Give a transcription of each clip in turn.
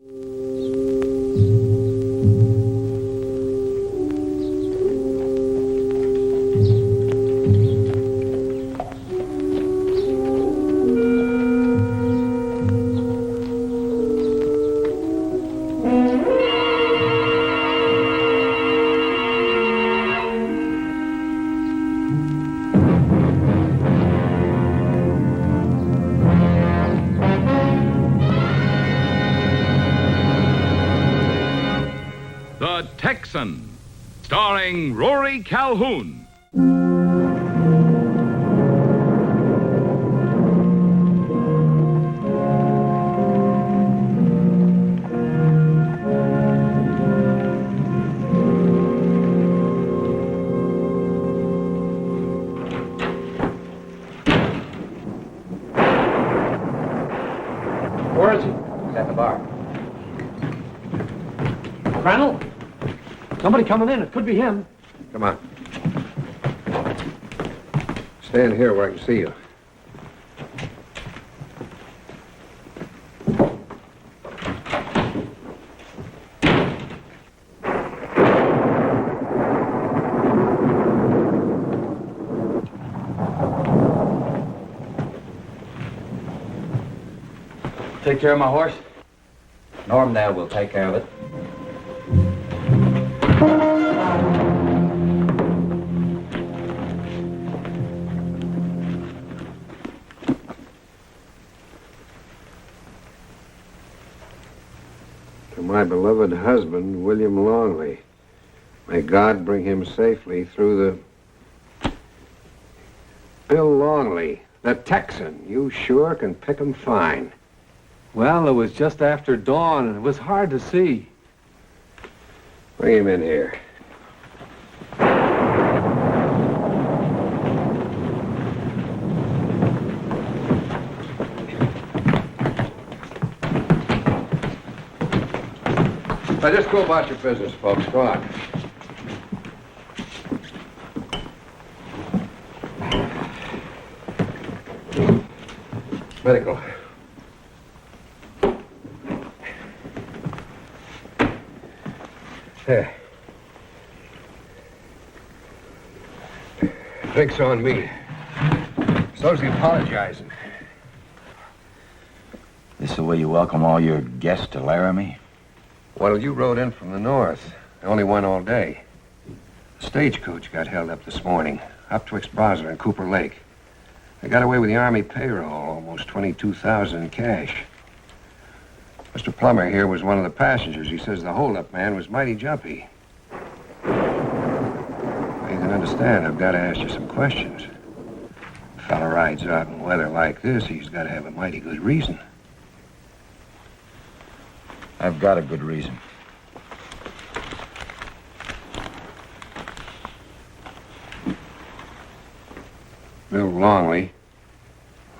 The Texan, starring Rory Calhoun. Where is he? He's at the bar. Crandall? Somebody coming in. It could be him. Come on. Stand here where I can see you. Take care of my horse? Norm there will take care of it. To my beloved husband, William Longley. May God bring him safely through the... Bill Longley, the Texan. You sure can pick him fine. Well, it was just after dawn, and it was hard to see. Bring him in here. Now, just go about your business, folks. Go on. Medical. There. Drink's on me. So's the apologizing. This the way you welcome all your guests to Laramie? Well, you rode in from the north. I only went all day. The stagecoach got held up this morning, up twixt Bosler and Cooper Lake. They got away with the Army payroll, almost $22,000 in cash. Mr. Plummer here was one of the passengers. He says the holdup man was mighty jumpy. Well, you can understand, I've got to ask you some questions. A fella rides out in weather like this, he's got to have a mighty good reason. I've got a good reason. Bill Longley,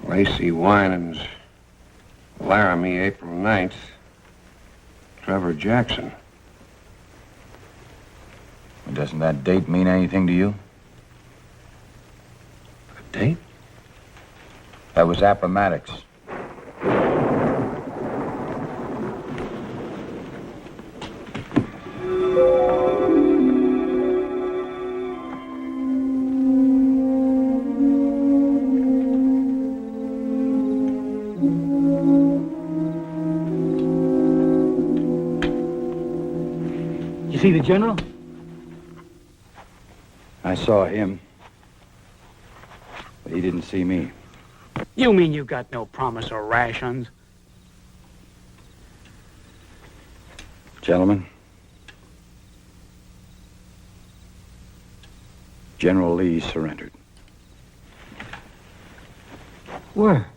Lacey Winans, Laramie, April 9th. Trevor Jackson. Doesn't that date mean anything to you? A date? That was Appomattox. See the general? I saw him, but he didn't see me. You mean you got no promise or rations? Gentlemen, General Lee surrendered. Where?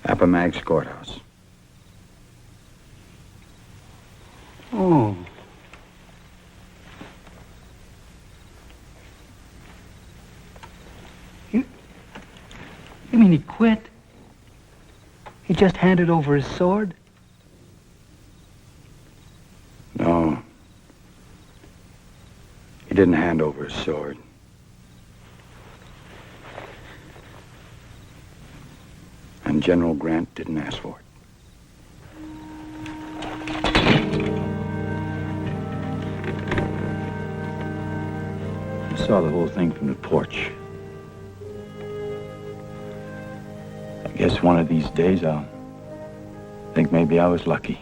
Appomattox Courthouse. Oh. You mean he quit? He just handed over his sword? No. He didn't hand over his sword. And General Grant didn't ask for it. saw the whole thing from the porch. I guess one of these days I'll think maybe I was lucky.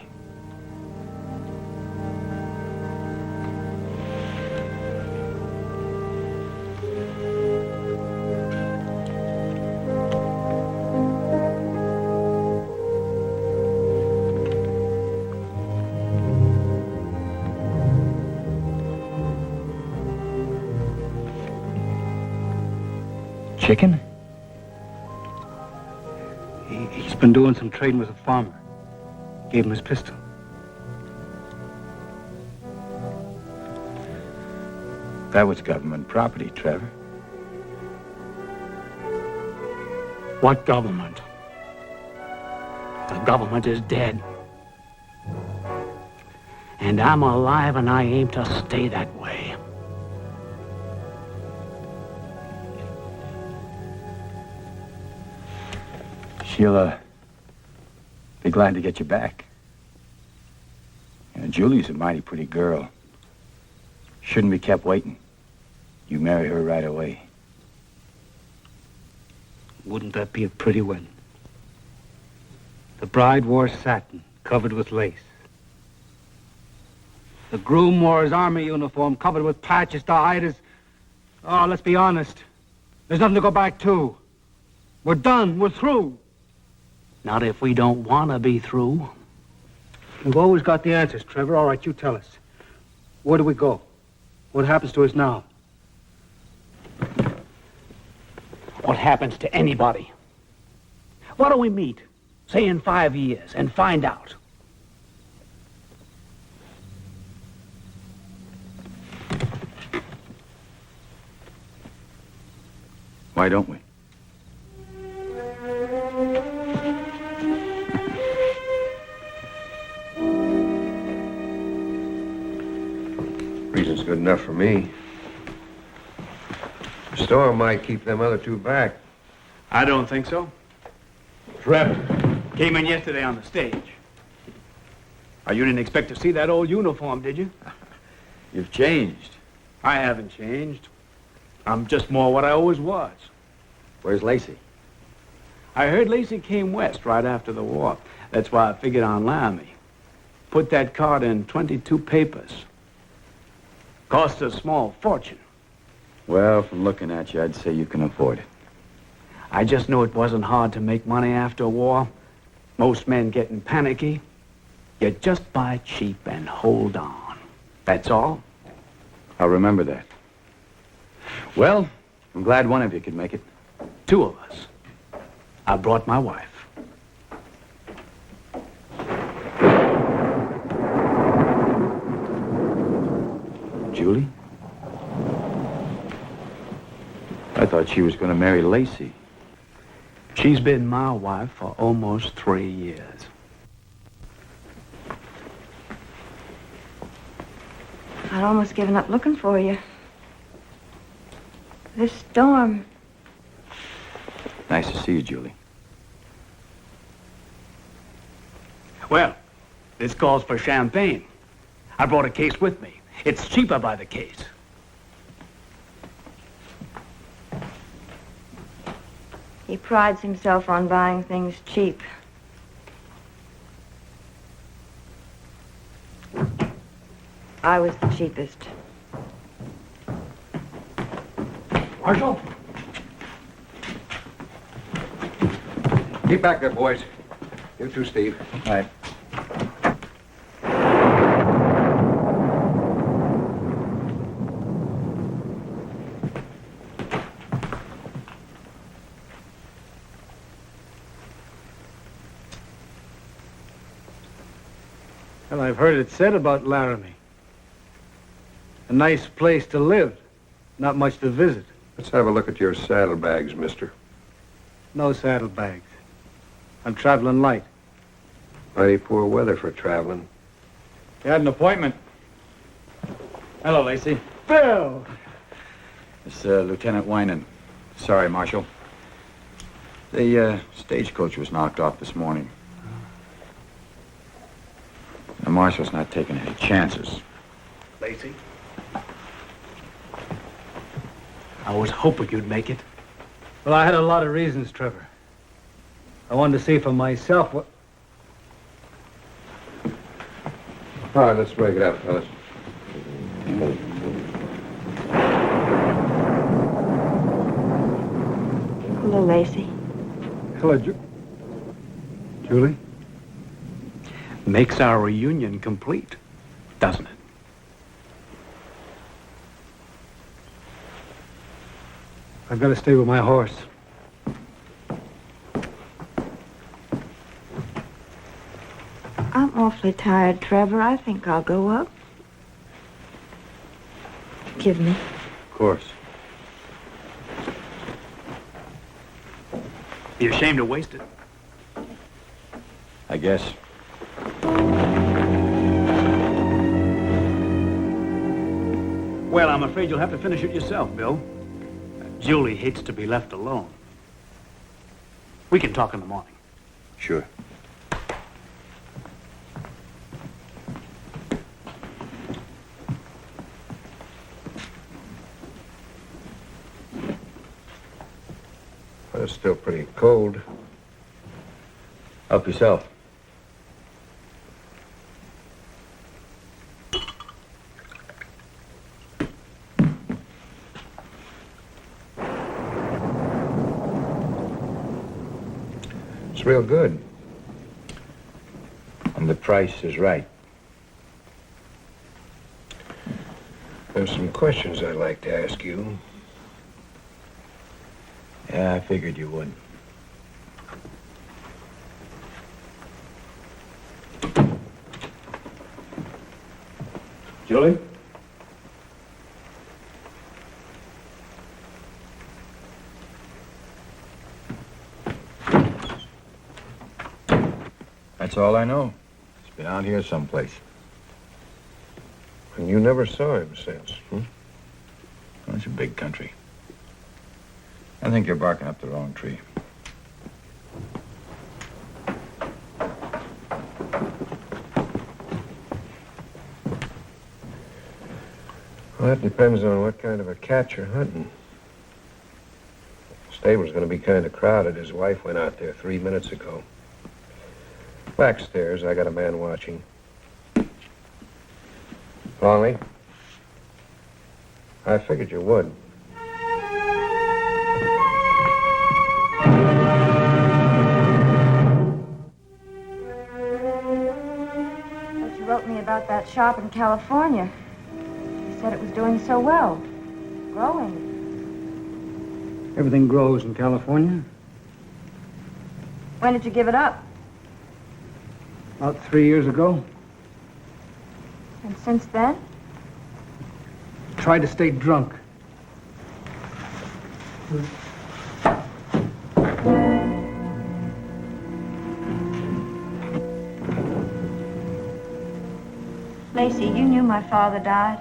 Chicken? He's been doing some trading with a farmer. Gave him his pistol. That was government property, Trevor. What government? The government is dead. And I'm alive and I aim to stay that way. She'll, be glad to get you back. You know, Julie's a mighty pretty girl. Shouldn't be kept waiting. You marry her right away. Wouldn't that be a pretty one? The bride wore satin, covered with lace. The groom wore his army uniform, covered with patches to hide his... Oh, let's be honest. There's nothing to go back to. We're done. We're through. Not if we don't want to be through. We've always got the answers, Trevor. All right, you tell us. Where do we go? What happens to us now? What happens to anybody? Why don't we meet, say in 5 years, and find out? Why don't we? Reason's good enough for me. The storm might keep them other two back. I don't think so. Trevor came in yesterday on the stage. You didn't expect to see that old uniform, did you? You've changed. I haven't changed. I'm just more what I always was. Where's Lacey? I heard Lacey came west right after the war. That's why I figured on Laramie. Put that card in 22 papers. Cost a small fortune. Well, from looking at you, I'd say you can afford it. I just knew it wasn't hard to make money after a war. Most men getting panicky. You just buy cheap and hold on. That's all. I'll remember that. Well, I'm glad one of you could make it. Two of us. I brought my wife. Julie? I thought she was going to marry Lacey. She's been my wife for almost 3 years. I'd almost given up looking for you. This storm. Nice to see you, Julie. Well, this calls for champagne. I brought a case with me. It's cheaper by the case. He prides himself on buying things cheap. I was the cheapest. Marshal? Keep back there, boys. You too, Steve. All right. Well, I've heard it said about Laramie. A nice place to live, not much to visit. Let's have a look at your saddlebags, mister. No saddlebags. I'm traveling light. Mighty poor weather for traveling. You had an appointment. Hello, Lacey. Bill! It's Lieutenant Winan. Sorry, Marshal. The stagecoach was knocked off this morning. The Marshal's not taking any chances. Lacey? I was hoping you'd make it. Well, I had a lot of reasons, Trevor. I wanted to see for myself what... All right, let's break it up, fellas. Hello, Lacey. Hello, Julie. Makes our reunion complete, doesn't it? I've got to stay with my horse. I'm awfully tired, Trevor. I think I'll go up. Forgive me. Of course. Be ashamed to waste it. I guess. Well, I'm afraid you'll have to finish it yourself, Bill. Julie hates to be left alone. We can talk in the morning. Sure. But it's still pretty cold. Help yourself. It's real good. And the price is right. There's some questions I'd like to ask you. Yeah, I figured you would. Julie? That's all I know. He's been out here someplace. And you never saw him since, hmm? Well, it's a big country. I think you're barking up the wrong tree. Well, that depends on what kind of a cat you're hunting. The stable's going to be kind of crowded. His wife went out there 3 minutes ago. Backstairs, I got a man watching. Longley? I figured you would. But you wrote me about that shop in California. You said it was doing so well. Growing. Everything grows in California. When did you give it up? About 3 years ago. And since then? Tried to stay drunk. Lacey, you knew my father died.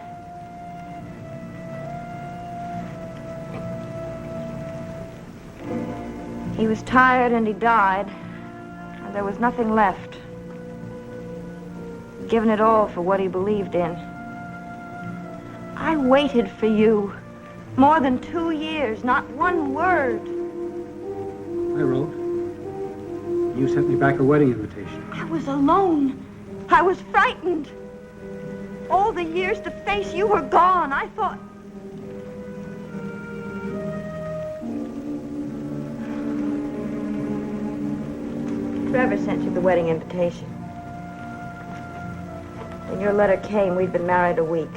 He was tired and he died. And there was nothing left. He'd given it all for what he believed in. I waited for you. More than 2 years, not one word. I wrote. You sent me back a wedding invitation. I was alone. I was frightened. All the years to face you were gone. I thought... Trevor sent you the wedding invitation. When your letter came, we'd been married a week.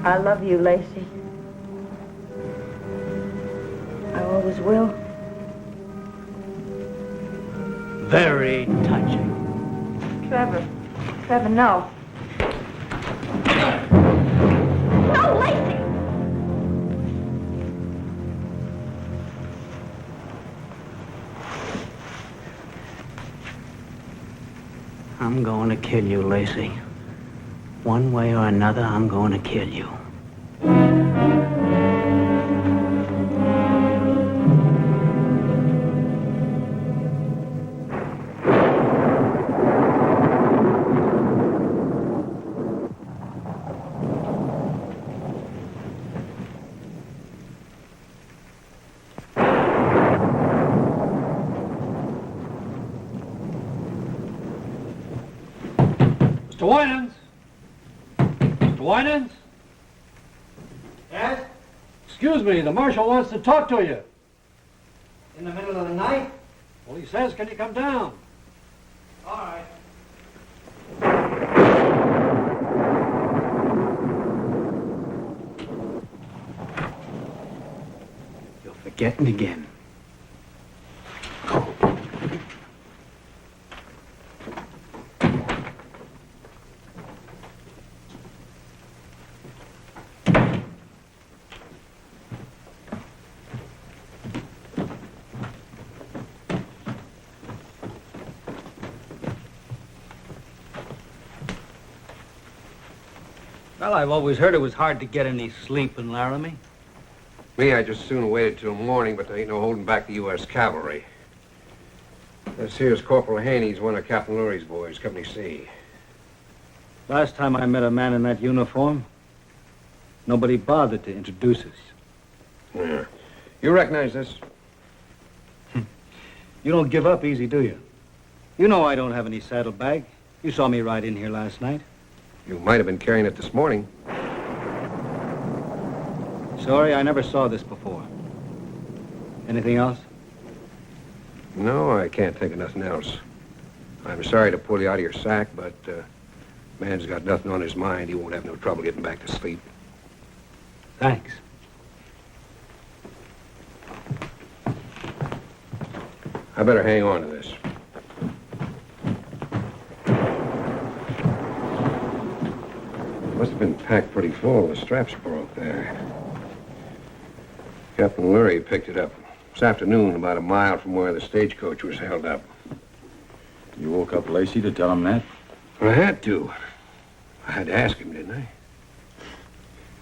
I love you, Lacey. I always will. Very touching. Trevor, no. No, Lacey! I'm going to kill you, Lacey. One way or another, I'm going to kill you. Winans? Mr. Winans? Yes? Excuse me, the marshal wants to talk to you. In the middle of the night? Well, he says, can you come down? All right. You're forgetting again. Well, I've always heard it was hard to get any sleep in Laramie. Me, I just soon waited till morning, but there ain't no holding back the U.S. cavalry. This here's Corporal Haney's one of Captain Lurie's boys, Company C. Last time I met a man in that uniform, nobody bothered to introduce us. Yeah. You recognize this? You don't give up easy, do you? You know I don't have any saddlebag. You saw me ride in here last night. You might have been carrying it this morning. Sorry, I never saw this before. Anything else? No, I can't think of nothing else. I'm sorry to pull you out of your sack, but man's got nothing on his mind. He won't have no trouble getting back to sleep. Thanks. I better hang on to this. Must have been packed pretty full. The straps broke there. Captain Lurie picked it up this afternoon about a mile from where the stagecoach was held up. You woke up Lacey to tell him that? I had to. I had to ask him, didn't I?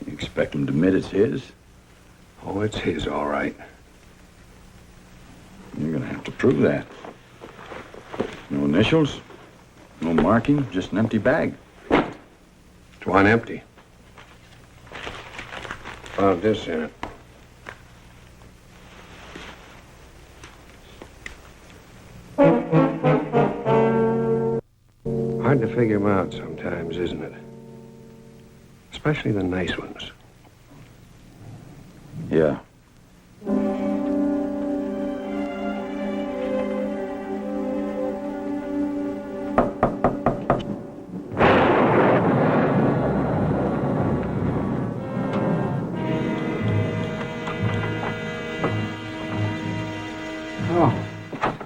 You expect him to admit it's his? Oh, it's his, all right. You're gonna have to prove that. No initials, no marking, just an empty bag. It's one empty. Found this in it. Hard to figure them out sometimes, isn't it? Especially the nice ones. Yeah.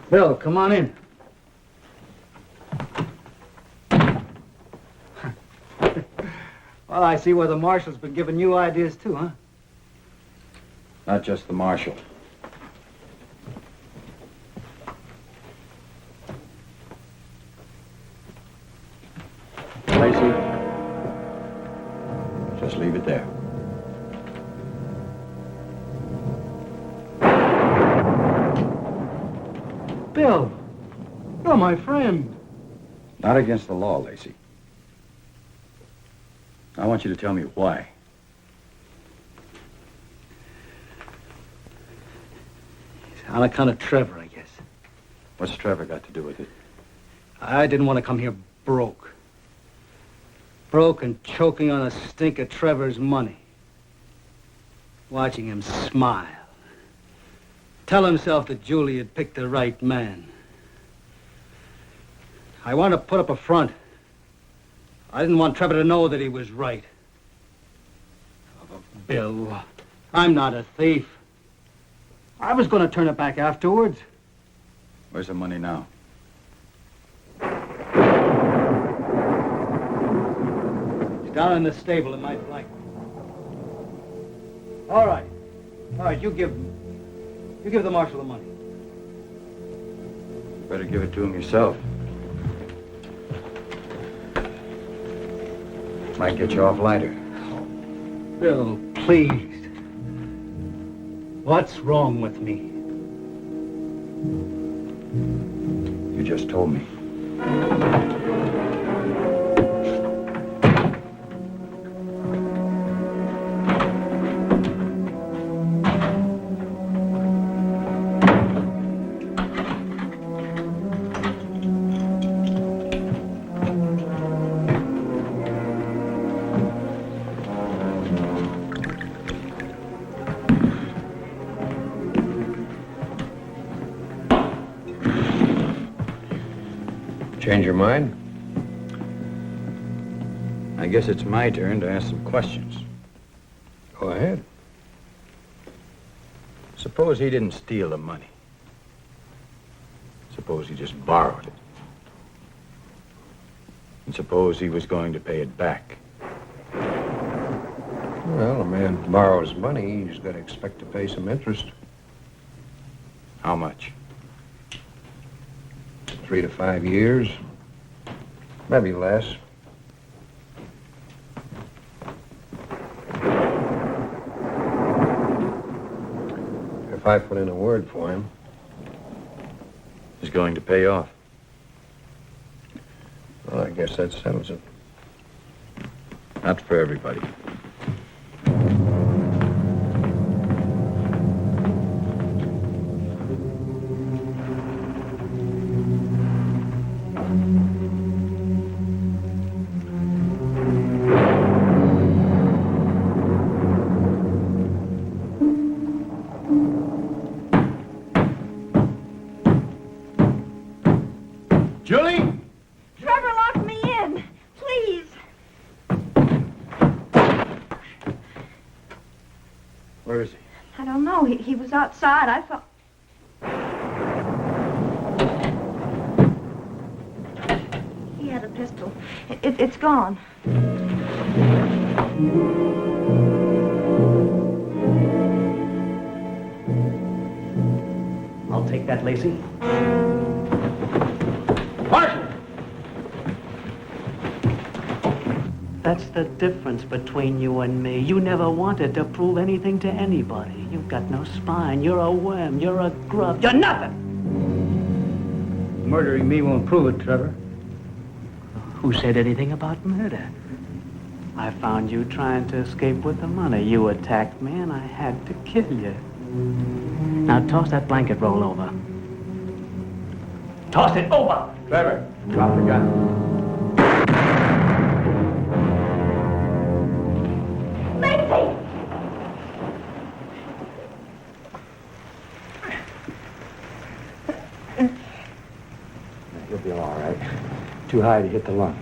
Bill, come on in. Well, I see where the marshal's been giving you ideas too, huh? Not just the marshal. Lacey, just leave it there. Bill, you're my friend. Not against the law, Lacey. I want you to tell me why. On account of Trevor, I guess. What's Trevor got to do with it? I didn't want to come here broke. Broke and choking on a stink of Trevor's money. Watching him smile. Tell himself that Julie had picked the right man. I wanted to put up a front. I didn't want Trevor to know that he was right. Oh, Bill, I'm not a thief. I was going to turn it back afterwards. Where's the money now? It's down in the stable in my flank. All right. All right, you give the marshal the money. You better give it to him yourself. Might get you off lighter. Bill, please. What's wrong with me? You just told me. Change your mind? I guess it's my turn to ask some questions. Go ahead. Suppose he didn't steal the money. Suppose he just borrowed it. And suppose he was going to pay it back. Well, a man borrows money, he's got to expect to pay some interest. How much? 3 to 5 years. Maybe less. If I put in a word for him. He's going to pay off. Well, I guess that settles it. Not for everybody. Julie? Trevor, lock me in. Please. Where is he? I don't know. He was outside. I thought... He had a pistol. It's gone. I'll take that, Lacey. That's the difference between you and me. You never wanted to prove anything to anybody. You've got no spine. You're a worm. You're a grub. You're nothing. Murdering me won't prove it, Trevor. Who said anything about murder? I found you trying to escape with the money. You attacked me, and I had to kill you. Now toss that blanket roll over. Toss it over! Trevor, drop the gun. Lacey! He'll be all right. Too high to hit the lung.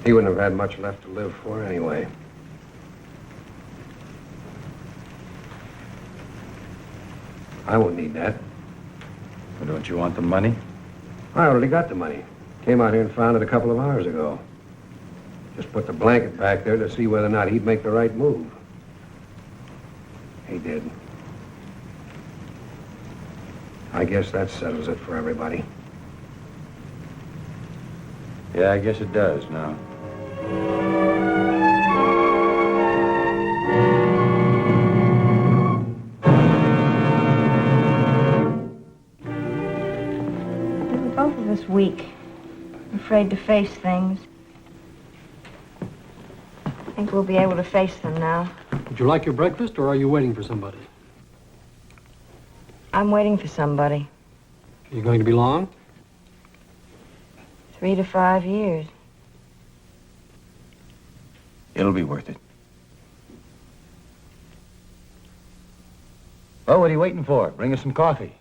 He wouldn't have had much left to live for anyway. I won't need that. Well, don't you want the money? I already got the money. Came out here and found it a couple of hours ago. Just put the blanket back there to see whether or not he'd make the right move. He did. I guess that settles it for everybody. Yeah, I guess it does now. We were both of us weak, afraid to face things. I think we'll be able to face them now. Would you like your breakfast, or are you waiting for somebody? I'm waiting for somebody. Are you going to be long? 3 to 5 years. It'll be worth it. Oh, what are you waiting for? Bring us some coffee.